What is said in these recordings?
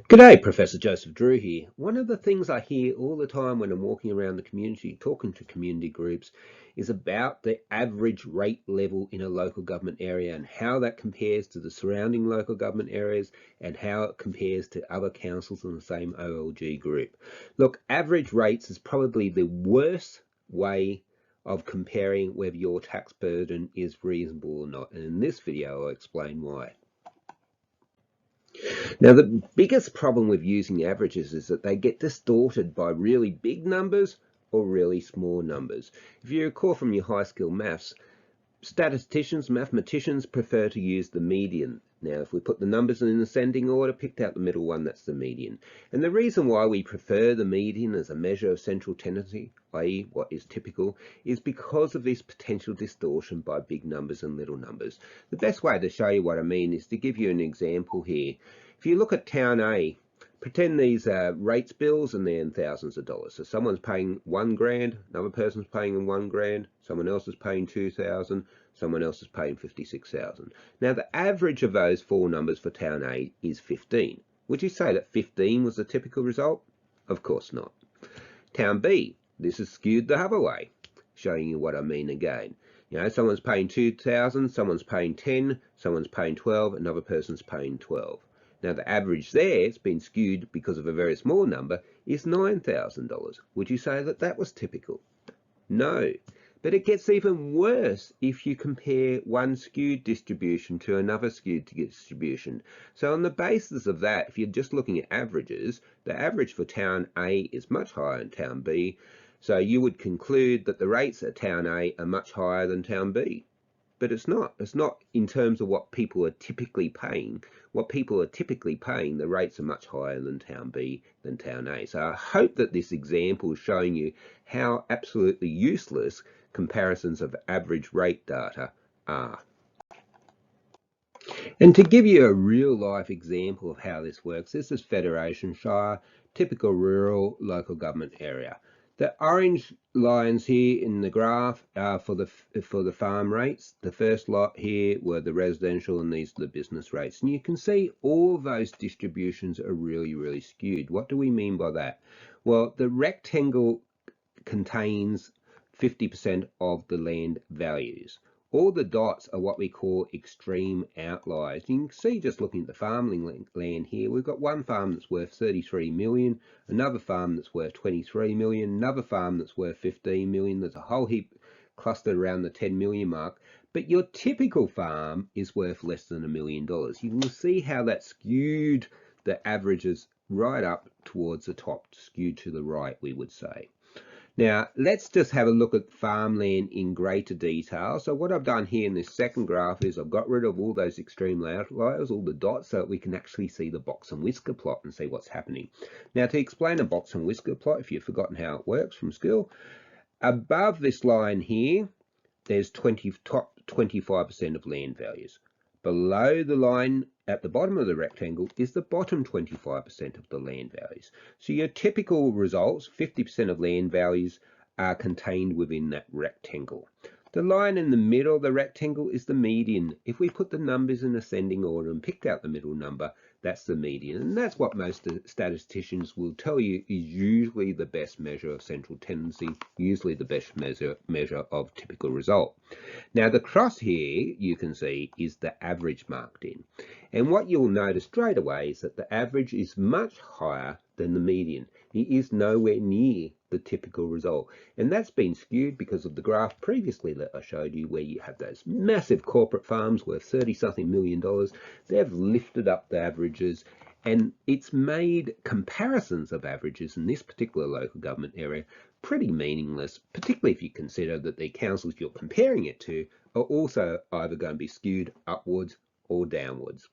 G'day, Professor Joseph Drew here. One of the things I hear all the time when I'm walking around the community, talking to community groups, is about the average rate level in a local government area and how that compares to the surrounding local government areas and how it compares to other councils in the same OLG group. Look, average rates is probably the worst way of comparing whether your tax burden is reasonable or not. And in this video, I'll explain why. Now, the biggest problem with using averages is that they get distorted by really big numbers or really small numbers. If you recall from your high school maths, mathematicians prefer to use the median. Now, if we put the numbers in ascending order, picked out the middle one, that's the median. And the reason why we prefer the median as a measure of central tendency, i.e. what is typical, is because of this potential distortion by big numbers and little numbers. The best way to show you what I mean is to give you an example here. If you look at town A, pretend these are rates bills and they're in thousands of dollars. So someone's paying $1,000, another person's paying $1,000, someone else is paying $2,000, someone else is paying $56,000. Now the average of those four numbers for town A is 15. Would you say that 15 was the typical result? Of course not. Town B, this is skewed the other way, showing you what I mean again. You know, someone's paying 2,000, someone's paying 10, someone's paying 12, another person's paying 12. Now the average there, it's been skewed because of a very small number, is $9,000. Would you say that that was typical? No. But it gets even worse if you compare one skewed distribution to another skewed distribution. So on the basis of that, if you're just looking at averages, the average for town A is much higher than town B. So you would conclude that the rates at town A are much higher than town B. But it's not. It's not in terms of what people are typically paying. What people are typically paying, the rates are much higher than town B than town A. So I hope that this example is showing you how absolutely useless comparisons of average rate data are. And to give you a real life example of how this works, this is Federation Shire, typical rural local government area. The orange lines here in the graph are for the farm rates. The first lot here were the residential and these are the business rates. And you can see all those distributions are really skewed. What do we mean by that? Well, the rectangle contains 50% of the land values. All the dots are what we call extreme outliers. You can see just looking at the farming land here, we've got one farm that's worth 33 million, another farm that's worth 23 million, another farm that's worth 15 million. There's a whole heap clustered around the 10 million mark. But your typical farm is worth less than $1 million. You can see how that skewed the averages right up towards the top, skewed to the right, we would say. Now, let's just have a look at farmland in greater detail. So what I've done here in this second graph is I've got rid of all those extreme outliers, all the dots, so that we can actually see the box and whisker plot and see what's happening. Now, to explain a box and whisker plot, if you've forgotten how it works from school, above this line here, there's top 25% of land values. Below the line at the bottom of the rectangle is the bottom 25% of the land values. So your typical results, 50% of land values are contained within that rectangle. The line in the middle of the rectangle is the median. If we put the numbers in ascending order and picked out the middle number, that's the median. And that's what most statisticians will tell you is usually the best measure of central tendency, usually the best measure of typical result. Now the cross here, you can see, is the average marked in. And what you'll notice straight away is that the average is much higher than the median. It is nowhere near the typical result. And that's been skewed because of the graph previously that I showed you, where you have those massive corporate farms worth $30-something million. They've lifted up the averages, and it's made comparisons of averages in this particular local government area pretty meaningless, particularly if you consider that the councils you're comparing it to are also either going to be skewed upwards or downwards.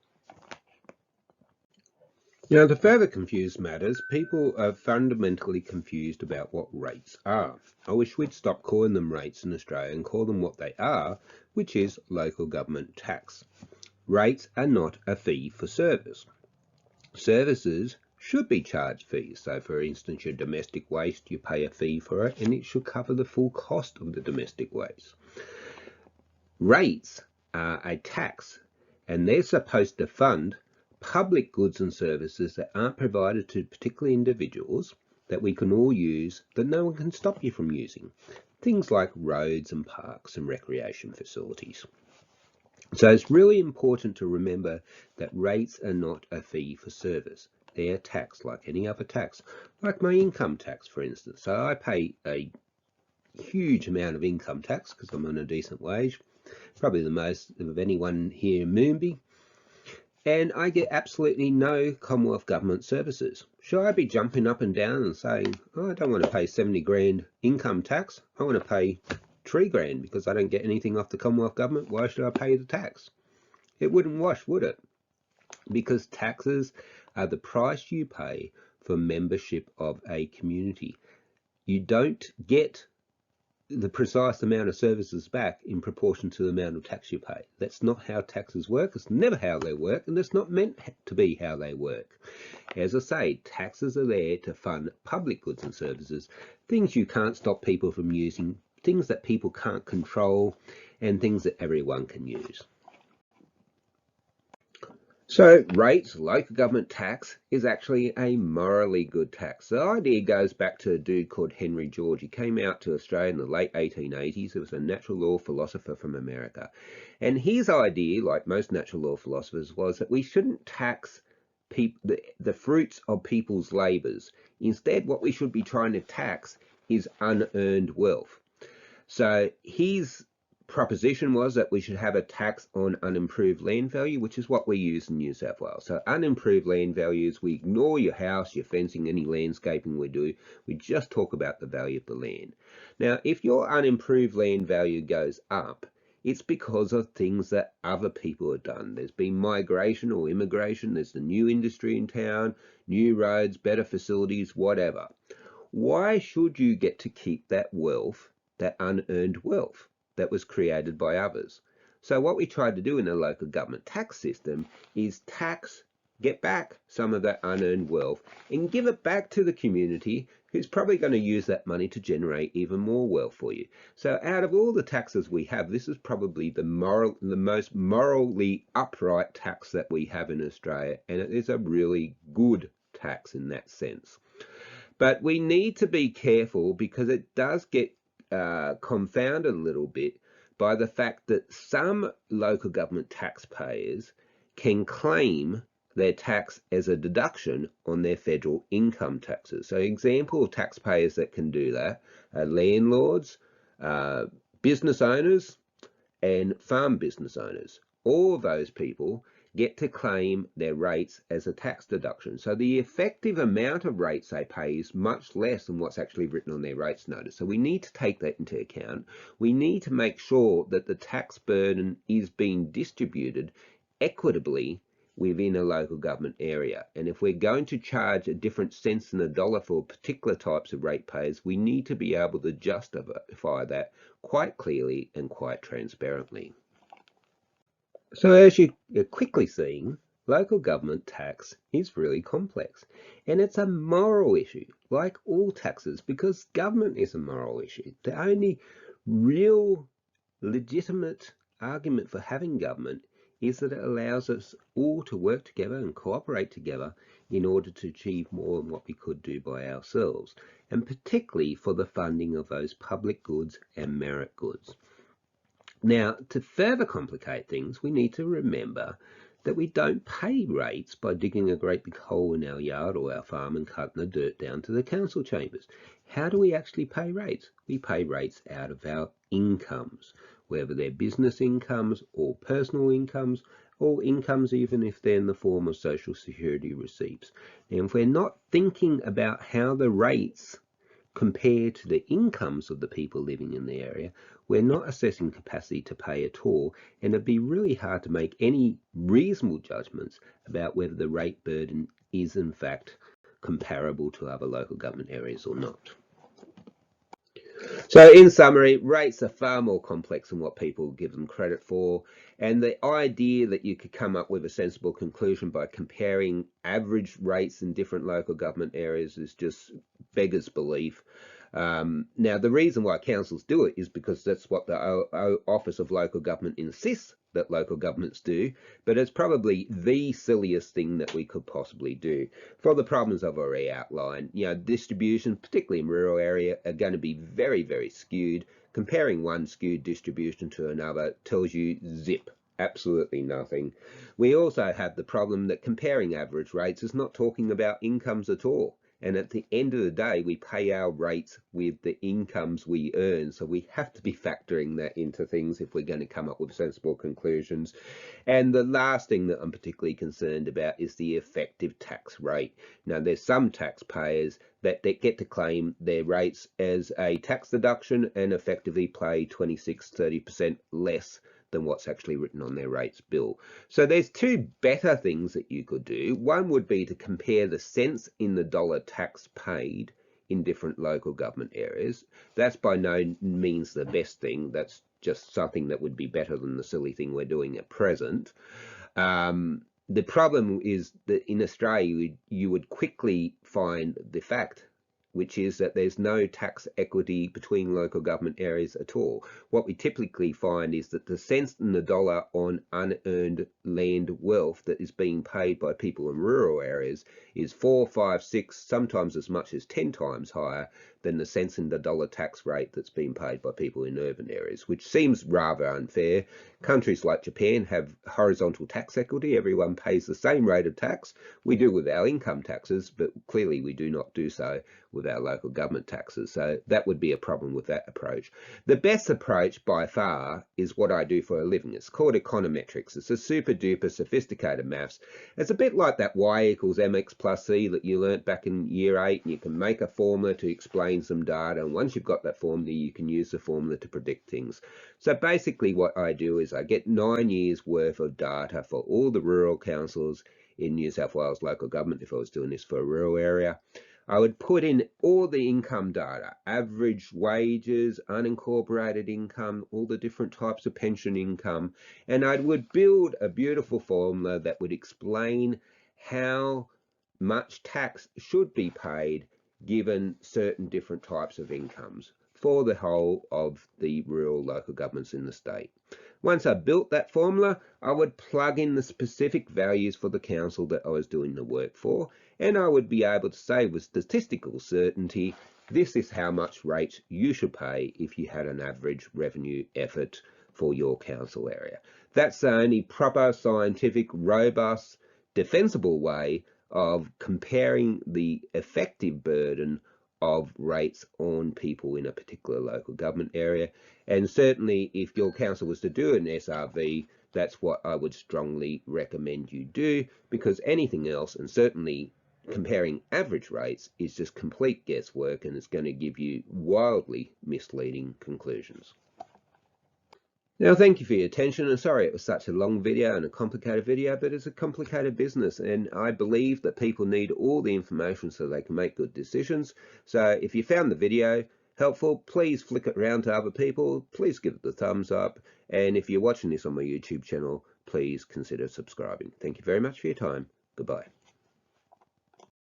Now, to further confuse matters, people are fundamentally confused about what rates are. I wish we'd stop calling them rates in Australia and call them what they are, which is local government tax. Rates are not a fee for service. Services should be charged fees. So for instance, your domestic waste, you pay a fee for it and it should cover the full cost of the domestic waste. Rates are a tax and they're supposed to fund public goods and services that aren't provided to particular individuals that we can all use, that no one can stop you from using. Things like roads and parks and recreation facilities. So it's really important to remember that rates are not a fee for service. They're tax like any other tax, like my income tax, for instance. So I pay a huge amount of income tax because I'm on a decent wage, probably the most of anyone here in Moonbi, and I get absolutely no Commonwealth government services. Should I be jumping up and down and saying, oh, I don't want to pay 70 grand income tax, I want to pay 3 grand because I don't get anything off the Commonwealth government? Why should I pay the tax? It wouldn't wash, would it? Because taxes are the price you pay for membership of a community. You don't get the precise amount of services back in proportion to the amount of tax you pay. That's not how taxes work. It's never how they work, and it's not meant to be how they work. As I say, taxes are there to fund public goods and services, things you can't stop people from using, things that people can't control, and things that everyone can use. So rates, local government tax, is actually a morally good tax. The idea goes back to a dude called Henry George. He came out to Australia in the late 1880s. He was a natural law philosopher from America. And his idea, like most natural law philosophers, was that we shouldn't tax the fruits of people's labours. Instead, what we should be trying to tax is unearned wealth. So his proposition was that we should have a tax on unimproved land value, which is what we use in New South Wales. So unimproved land values, we ignore your house, your fencing, any landscaping we do. We just talk about the value of the land. Now, if your unimproved land value goes up, it's because of things that other people have done. There's been migration or immigration. There's the new industry in town, new roads, better facilities, whatever. Why should you get to keep that wealth, that unearned wealth that was created by others? So what we tried to do in the local government tax system is get back some of that unearned wealth and give it back to the community, who's probably going to use that money to generate even more wealth for you. So out of all the taxes we have, this is probably the most morally upright tax that we have in Australia, and it is a really good tax in that sense. But we need to be careful because it does get confounded a little bit by the fact that some local government taxpayers can claim their tax as a deduction on their federal income taxes. So example of taxpayers that can do that are landlords, business owners, and farm business owners. All of those people get to claim their rates as a tax deduction. So the effective amount of rates they pay is much less than what's actually written on their rates notice. So we need to take that into account. We need to make sure that the tax burden is being distributed equitably within a local government area. And if we're going to charge a different cents than a dollar for particular types of ratepayers, we need to be able to justify that quite clearly and quite transparently. So as you're quickly seeing, local government tax is really complex, and it's a moral issue, like all taxes, because government is a moral issue. The only real legitimate argument for having government is that it allows us all to work together and cooperate together in order to achieve more than what we could do by ourselves, and particularly for the funding of those public goods and merit goods. Now, to further complicate things, we need to remember that we don't pay rates by digging a great big hole in our yard or our farm and cutting the dirt down to the council chambers. How do we actually pay rates? We pay rates out of our incomes, whether they're business incomes or personal incomes, or incomes even if they're in the form of social security receipts. Now, if we're not thinking about how the rates compared to the incomes of the people living in the area, we're not assessing capacity to pay at all, and it'd be really hard to make any reasonable judgments about whether the rate burden is in fact comparable to other local government areas or not. So in summary, rates are far more complex than what people give them credit for, and the idea that you could come up with a sensible conclusion by comparing average rates in different local government areas is just beggars belief. Now, the reason why councils do it is because that's what the Office of Local Government insists that local governments do, but it's probably the silliest thing that we could possibly do for the problems I've already outlined. You know, distribution, particularly in rural area, are going to be very, very skewed. Comparing one skewed distribution to another tells you zip, absolutely nothing. We also have the problem that comparing average rates is not talking about incomes at all. And at the end of the day, we pay our rates with the incomes we earn. So we have to be factoring that into things if we're going to come up with sensible conclusions. And the last thing that I'm particularly concerned about is the effective tax rate. Now, there's some taxpayers that get to claim their rates as a tax deduction and effectively pay 26-30% less than what's actually written on their rates bill. So there's two better things that you could do. One would be to compare the cents in the dollar tax paid in different local government areas. That's by no means the best thing. That's just something that would be better than the silly thing we're doing at present. The problem is that in Australia, you would quickly find the fact, which is that there's no tax equity between local government areas at all. What we typically find is that the cents in the dollar on unearned land wealth that is being paid by people in rural areas is 4, 5, 6, sometimes as much as 10 times higher than the cents in the dollar tax rate that's being paid by people in urban areas, which seems rather unfair. Countries like Japan have horizontal tax equity. Everyone pays the same rate of tax. We do with our income taxes, but clearly we do not do so with our local government taxes. So that would be a problem with that approach. The best approach by far is what I do for a living. It's called econometrics. It's a super duper sophisticated maths. It's a bit like that y equals mx plus c that you learnt back in year 8, and you can make a formula to explain some data, and once you've got that formula, you can use the formula to predict things. So basically what I do is I get 9 years worth of data for all the rural councils in New South Wales local government if I was doing this for a rural area. I would put in all the income data, average wages, unincorporated income, all the different types of pension income, and I would build a beautiful formula that would explain how much tax should be paid given certain different types of incomes for the whole of the rural local governments in the state. Once I built that formula, I would plug in the specific values for the council that I was doing the work for, and I would be able to say with statistical certainty, this is how much rate you should pay if you had an average revenue effort for your council area. That's the only proper, scientific, robust, defensible way of comparing the effective burden of rates on people in a particular local government area. And certainly if your council was to do an SRV, that's what I would strongly recommend you do, because anything else, and certainly comparing average rates, is just complete guesswork and it's going to give you wildly misleading conclusions. Now, thank you for your attention, and sorry it was such a long video and a complicated video, but it's a complicated business, and I believe that people need all the information so they can make good decisions. So if you found the video helpful, please flick it around to other people, please give it the thumbs up, and if you're watching this on my YouTube channel, please consider subscribing. Thank you very much for your time. Goodbye.